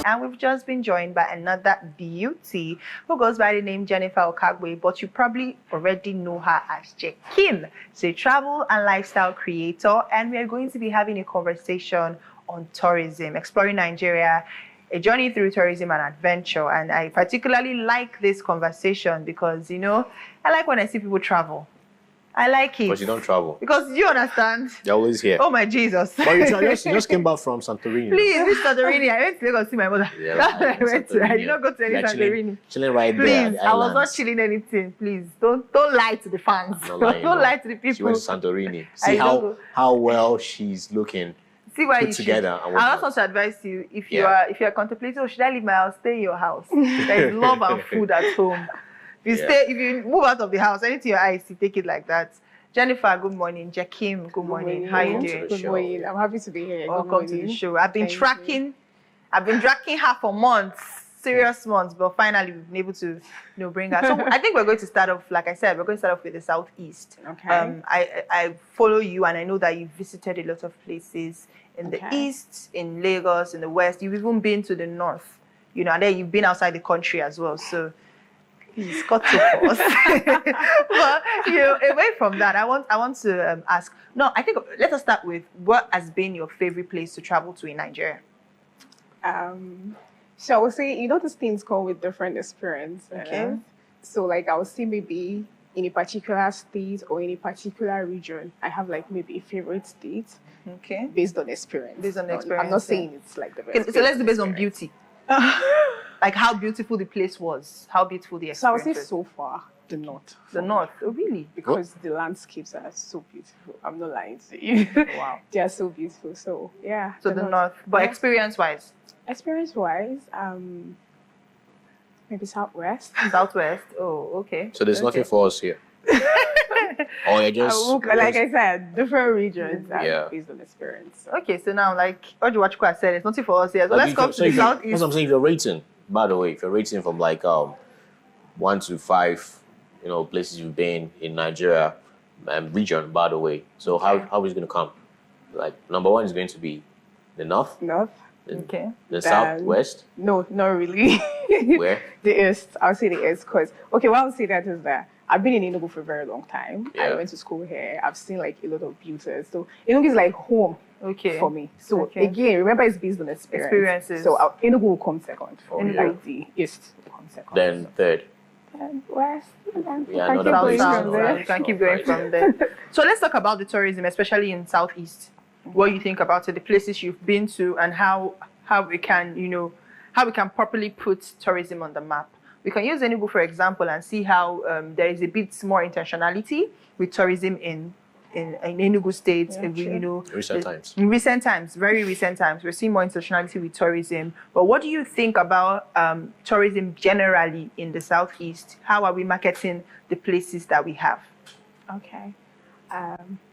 and we've just been joined by another beauty who goes by the name Jennifer Okagbue, but you probably already know her as Kim. She's a travel and lifestyle creator, and we are going to be having a conversation on tourism, exploring Nigeria, a journey through tourism and adventure. And I particularly like this conversation because, you know, I like when I see people travel. I like it. But you don't travel. Because you understand. You're always here. Oh my Jesus. But you just came back from Santorini. Please, this Santorini. I went to Lagos to see my mother. Yeah, That's where I went to. I did not go to any Santorini. Chilling right Please, there. Please, I was not chilling anything. Please, don't lie to the fans. Don't lie to the people. She went to Santorini. See how well she's looking. See why put you together. I also want to advise you if you are contemplating, oh, should I leave my house? Stay in your house. There is love and food at home. If you move out of the house, anything your eyes see, take it like that. Jennifer, good morning. Kim, good morning. How are you doing? Good morning. I'm happy to be here. Welcome to the show. I've been tracking her for months, serious months, but finally we've been able to bring her. So I think we're going to start off, like I said, we're going to start off with the Southeast. Okay. I follow you, and I know that you've visited a lot of places in the East, in Lagos, in the West. You've even been to the North, and then you've been outside the country as well. So please cut to pause. But away from that, I want to ask. No, I think let us start with what has been your favorite place to travel to in Nigeria. So I would say, these things come with different experience. Okay. So like I would say maybe in a particular state or in a particular region, I have like maybe a favorite state. Okay. Based on experience. Based on experience. I'm not saying it's like the best. Okay, so let's do based on beauty. Like how beautiful the place was, how beautiful the experience. So I would say so far the North. The North, oh really? Because the landscapes are so beautiful. I'm not lying to you. Wow. They are so beautiful. So yeah. So the North. But experience-wise? Experience-wise, maybe Southwest. Southwest. Oh, okay. So there's nothing for us here. Or you just like I said, different regions based on experience. Okay, so now like Okagbue said, it's nothing for us here. So let's come to the Southeast. That's what I'm saying. If you're rating, by the way, if you're rating from like 1 to 5, places you've been in Nigeria region, by the way. So how is it gonna come? Like number 1 is going to be the North. North. Okay. The Southwest? No, not really. Where? The East. I'll say the East because, okay, what I'll say that is that I've been in Enugu for a very long time. Yeah. I went to school here. I've seen like a lot of beauties. So Enugu is like home for me. So again, remember it's based on experiences. So Enugu will come second for me. Like the East will come second. Then third. And West. Yeah, another place. You can keep going from there. So let's talk about the tourism, especially in Southeast. What you think about it, the places you've been to, and how we can, how we can properly put tourism on the map. We can use Enugu, for example, and see how there is a bit more intentionality with tourism in Enugu State. In recent times, very recent times, we're seeing more intentionality with tourism. But what do you think about tourism generally in the Southeast? How are we marketing the places that we have? Okay.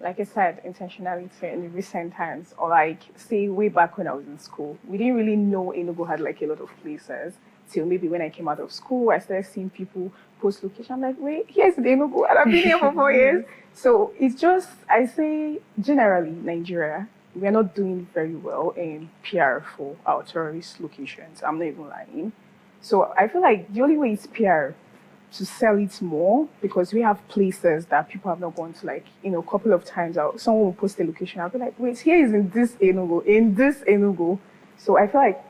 Like I said, intentionality in recent times, or like say way back when I was in school, we didn't really know Enugu had like a lot of places. Till maybe when I came out of school, I started seeing people post location. I'm like, wait, here's the Enugu, and I've been here for 4 years. So it's just, I say generally Nigeria, we are not doing very well in PR for our tourist locations. I'm not even lying. So I feel like the only way is PR to sell it more, because we have places that people have not gone to, like, a couple of times. Someone will post a location, I'll be like, wait, here is in this Enugu. So I feel like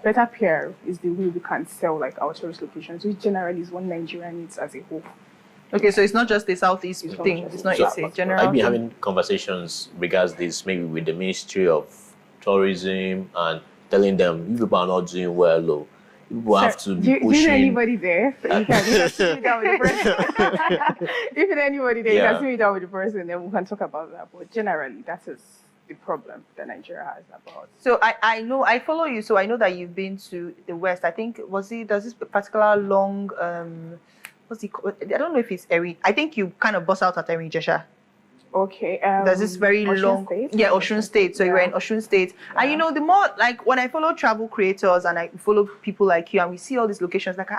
better PR is the way we can sell like our tourist locations, which generally is what Nigeria needs as a whole. Okay, so it's not just the Southeast thing, it's a general I've been having conversations regards this maybe with the Ministry of Tourism and telling them, you people are not doing well, though. People have to be pushing. Do you know anybody there? So you can sit me down with the person. If you know anybody there, you can sit me down with the person, then we can talk about that. But generally, that is the problem that Nigeria has about. So I follow you, so I know that you've been to the West. I think, there's this particular long, what's it called? I don't know if it's Eri. I think you kind of bust out at Eri Jesha. Okay. There's this very long, Osun State. So you were in Osun State, and the more like when I follow travel creators and I follow people like you, and we see all these locations, like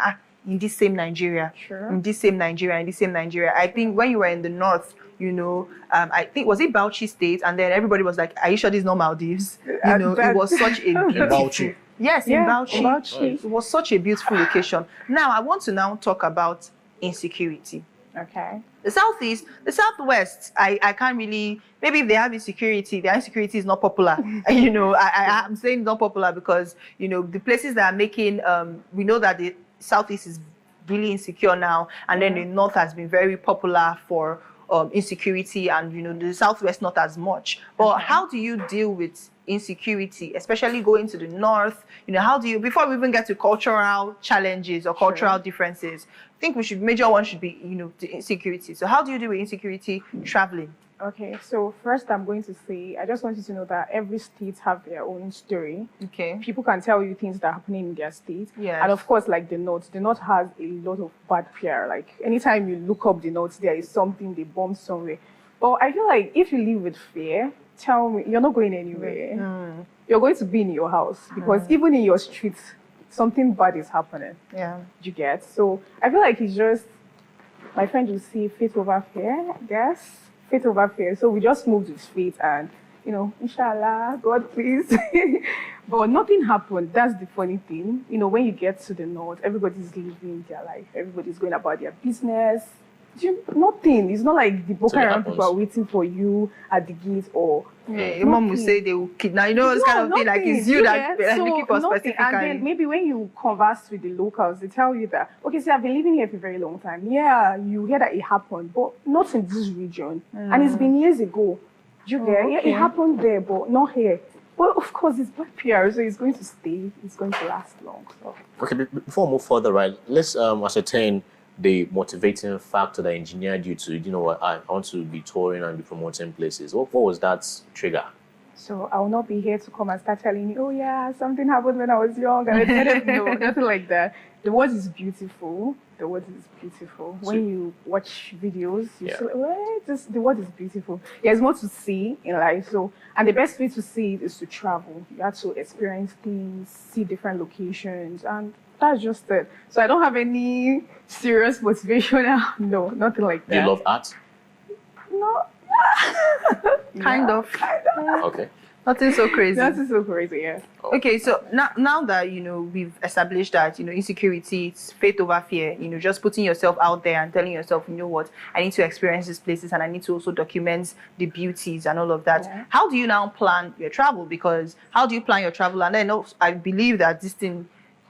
in this same Nigeria, in this same Nigeria. I think when you were in the North, I think, was it Bauchi State? And then everybody was like, are you sure this is not Maldives? It was such a Yes, in Yeah, Bauchi. in Bauchi. It was such a beautiful location. Now, I want to now talk about insecurity. Okay. The southeast, the southwest, I can't really. Maybe if they have insecurity, their insecurity is not popular. I'm saying not popular because the places that are making. We know that the southeast is really insecure now, and then the north has been very popular for insecurity, and the southwest not as much. But how do you deal with insecurity, especially going to the north? How do you, before we even get to cultural challenges or cultural differences, I think major one should be the insecurity. So how do you deal with insecurity traveling? Okay, so first I'm going to say, I just want you to know that every state have their own story. Okay. People can tell you things that are happening in their state. Yes. And of course, like the North has a lot of bad PR. Like anytime you look up the North, there is something, they bomb somewhere. But I feel like if you live with fear, tell me, you're not going anywhere. You're going to be in your house because even in your streets, something bad is happening. Yeah. You get? So I feel like it's just, my friend will say faith over fear, I guess. Faith over fear. So we just moved with faith and, inshallah, God please. But nothing happened. That's the funny thing. When you get to the north, everybody's living their life. Everybody's going about their business. Nothing. It's not like the Boko Haram people are waiting for you at the gate or... Your mom will say they will kidnap. This kind of thing. Like it's you that looking for specifically. And then maybe when you converse with the locals, they tell you that, okay, see, I've been living here for a very long time. Yeah, you hear that it happened, but not in this region. And it's been years ago. You get? Okay. Yeah, it happened there, but not here. But of course, it's bad PR, so it's going to stay. It's going to last long. So. Okay, before we move further, right, let's ascertain the motivating factor that engineered you to, what, I want to be touring and be promoting places. What was that trigger? So I will not be here to come and start telling you, oh yeah, something happened when I was young. And I said, no, nothing like that. The world is beautiful. The world is beautiful. When you watch videos, you say, the world is beautiful. There's more to see in life. So, and the best way to see it is to travel. You have to experience things, see different locations, and that's just it. So I don't have any serious motivation. No, nothing like that. Do you love art? No. Kind of. Okay. Nothing so crazy. Nothing so crazy, yeah. Okay, so now that we've established that insecurity, it's faith over fear. Just putting yourself out there and telling yourself, what, I need to experience these places and I need to also document the beauties and all of that. Yeah. How do you now plan your travel? Because how do you plan your travel? And I believe that this thing,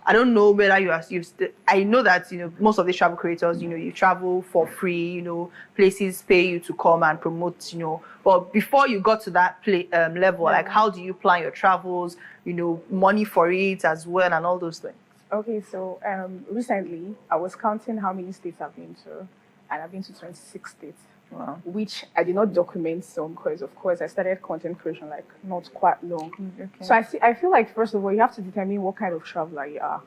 I don't know whether I know that most of the travel creators, you travel for free, places pay you to come and promote, but before you got to that level, like how do you plan your travels, money for it as well and all those things? Okay, so recently I was counting how many states I've been to, and I've been to 26 states. Wow. Which I did not document some because, of course, I started content creation like not quite long. Okay. So I feel like, first of all, you have to determine what kind of traveler you are.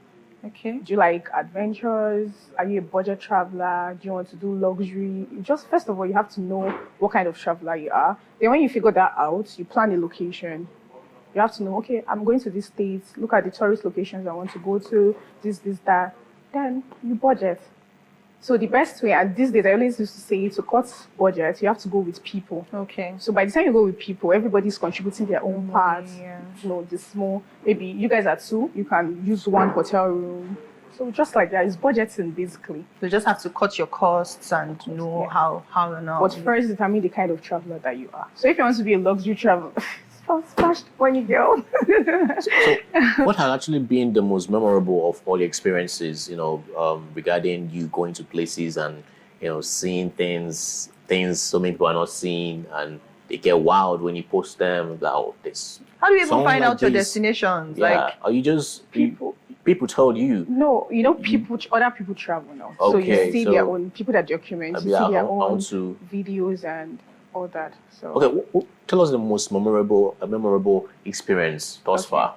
Okay. Do you like adventures? Are you a budget traveler? Do you want to do luxury? Just first of all, you have to know what kind of traveler you are. Then when you figure that out, you plan a location. You have to know, okay, I'm going to these states, look at the tourist locations I want to go to, this, that. Then you budget. So the best way, and these days I always used to say, to cut budget, you have to go with people. Okay. So by the time you go with people, everybody's contributing their own parts. Yeah. The small, maybe you guys are two, you can use one hotel room. So just like that, it's budgeting basically. You just have to cut your costs and know how and how. But first, determine the kind of traveler that you are. So if you want to be a luxury traveler, splash when you go. So what has actually been the most memorable of all your experiences, regarding you going to places and, seeing things so many people are not seeing, and they get wild when you post them, like, oh, this. How do you even find like out your this. destinations? Yeah. Like, are you just people told you? No, other people travel now. Okay, so you see so their own, people that document, you see I their want own to videos and all that. So okay, tell us the most memorable experience thus far.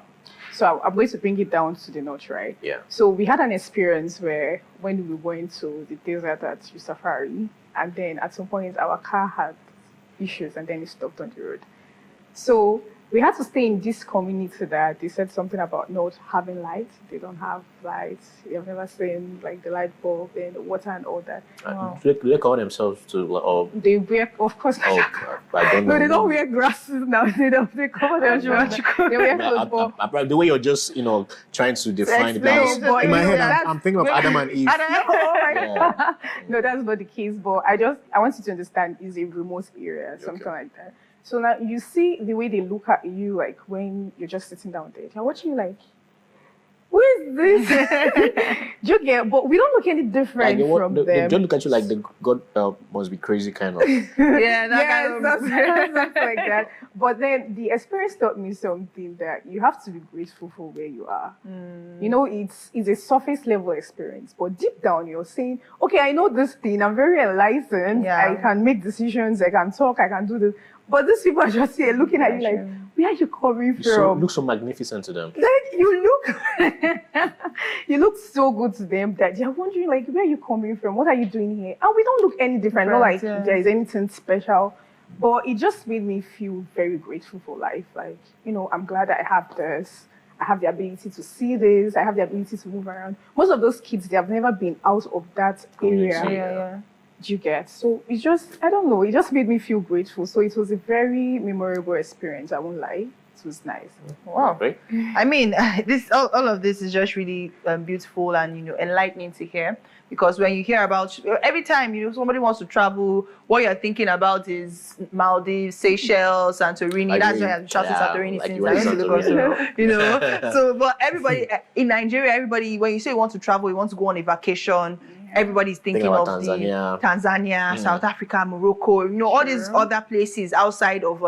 So I'm going to bring it down to the north, right? Yeah. So we had an experience where when we went to the desert at Safari, and then at some point our car had issues and then it stopped on the road. So we had to stay in this community that they said something about not having lights. They don't have lights. You've never seen like the light bulb and the water and all that. Do they call themselves to or They wear, of course. I don't know. No, they don't wear glasses now. They don't. They cover their shoulders. They wear clothes. The way you're just trying to define the balance. But In my head, that's- I'm thinking of Adam and Eve. Oh my Yeah. God. No, that's not the case. But I want you to understand, it's a remote area, something like that. So now you see the way they look at you, like when you're just sitting down there. They're watching you like, who is this? Do you get? But we don't look any different from them. They don't look at you like the God must be crazy kind of. Yeah, that Yes, kind of. something like that. But then the experience taught me something that you have to be grateful for where you are. You know, it's a surface level experience, but deep down you're saying, okay, I know this thing. I'm very enlightened. Yeah. I can make decisions. I can talk. I can do this. But these people are just here looking at you like, where are you coming from? Look so magnificent to them. Like you look so good to them that they're wondering like, where are you coming from? What are you doing here? And we don't look any different. Not like there is anything special, but it just made me feel very grateful for life. Like, you know, I'm glad that I have this. I have the ability to see this. I have the ability to move around. Most of those kids, they have never been out of that area. Yeah. Do you get? So it's just, I don't know, it just made me feel grateful. So it was a very memorable experience, I won't lie. It was nice. Wow. Right? I mean, all of this is just really beautiful and, you know, enlightening to hear. Because when you hear about, every time, you know, somebody wants to travel, what you're thinking about is Maldives, Seychelles, Santorini. That's why I'm shouting Santorini like since you I went went to to Lagos. Santorini. You know, so, but everybody, in Nigeria, everybody, when you say you want to travel, you want to go on a vacation, everybody's thinking about of Tanzania. South Africa, Morocco, you know, all these other places outside of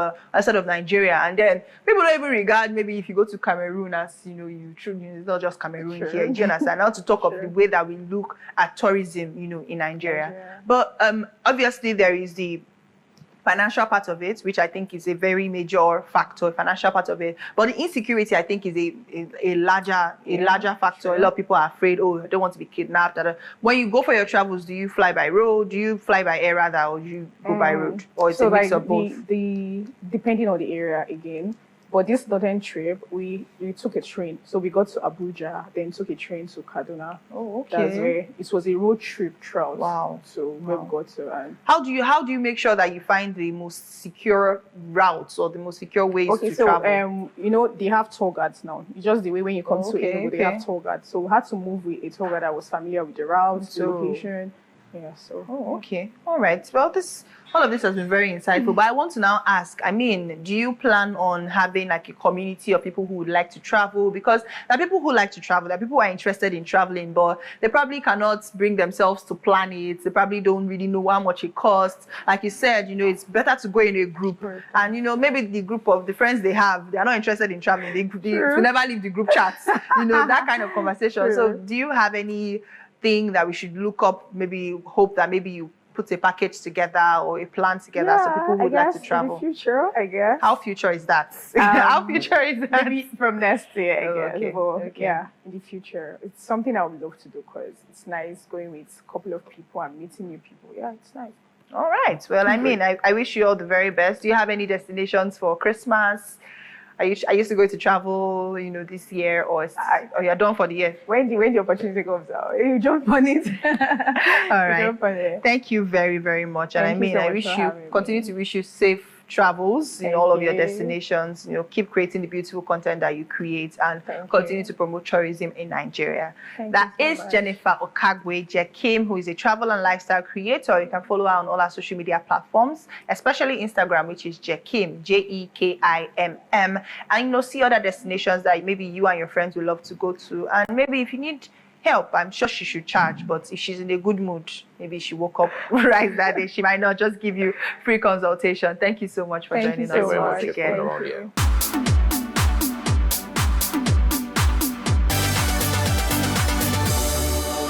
Nigeria. And then people don't even regard maybe if you go to Cameroon as, you know, it's not just Cameroon here. Do you understand? Not to talk of the way that we look at tourism, you know, in Nigeria. But obviously there is the financial part of it, which I think is a very major factor, financial part of it. But the insecurity, I think, is a larger factor. A lot of people are afraid, oh, I don't want to be kidnapped. When you go for your travels, do you fly by road? Do you fly by air rather, or do you go by road? Or it's a mix of both? Depending on the area again. But this northern trip, we took a train. So we got to Abuja, then took a train to Kaduna. Oh, okay. That's where it was a road trip throughout. Wow. So where we got to. And how do you make sure that you find the most secure routes or the most secure ways to travel? You know, they have tour guides now. It's just the way when you come to Enugu, they have tour guides. So we had to move with a tour guide that was familiar with the routes, the location. Yeah, so. Oh, okay. All right. Well, all of this has been very insightful, but I want to now ask, I mean, do you plan on having like a community of people who would like to travel? Because there are people who like to travel, there are people who are interested in traveling, but they probably cannot bring themselves to plan it. They probably don't really know how much it costs. Like you said, you know, it's better to go in a group. And, you know, maybe the group of the friends they have, they are not interested in traveling. They never leave the group chats, you know, that kind of conversation. So do you have anything that we should look up, maybe hope that maybe you put a package together or a plan together so people would like to travel? In the future, I guess. How future is that? How future is that? Maybe from next year, I guess. Okay. Yeah, in the future. It's something I would love to do because it's nice going with a couple of people and meeting new people. Yeah, it's nice. All right. Well, I mean, I wish you all the very best. Do you have any destinations for Christmas? I used to go to travel, you know, this year, or you're done for the year? When the opportunity comes out, you jump on it. All right. Jump on it. Thank you very, very much. And I mean, I wish you continue to wish you safe travels in all of your destinations. You know, keep creating the beautiful content that you create and continue to promote tourism in Nigeria. That is Jennifer Okagbue Jekim, who is a travel and lifestyle creator. You can follow her on all our social media platforms, especially Instagram, which is Jekim, Jekimm. And you know, see other destinations that maybe you and your friends would love to go to. And maybe if you need help, I'm sure she should charge, but if she's in a good mood, maybe she woke up right that day, she might not just give you free consultation. Thank you so much for joining us once again.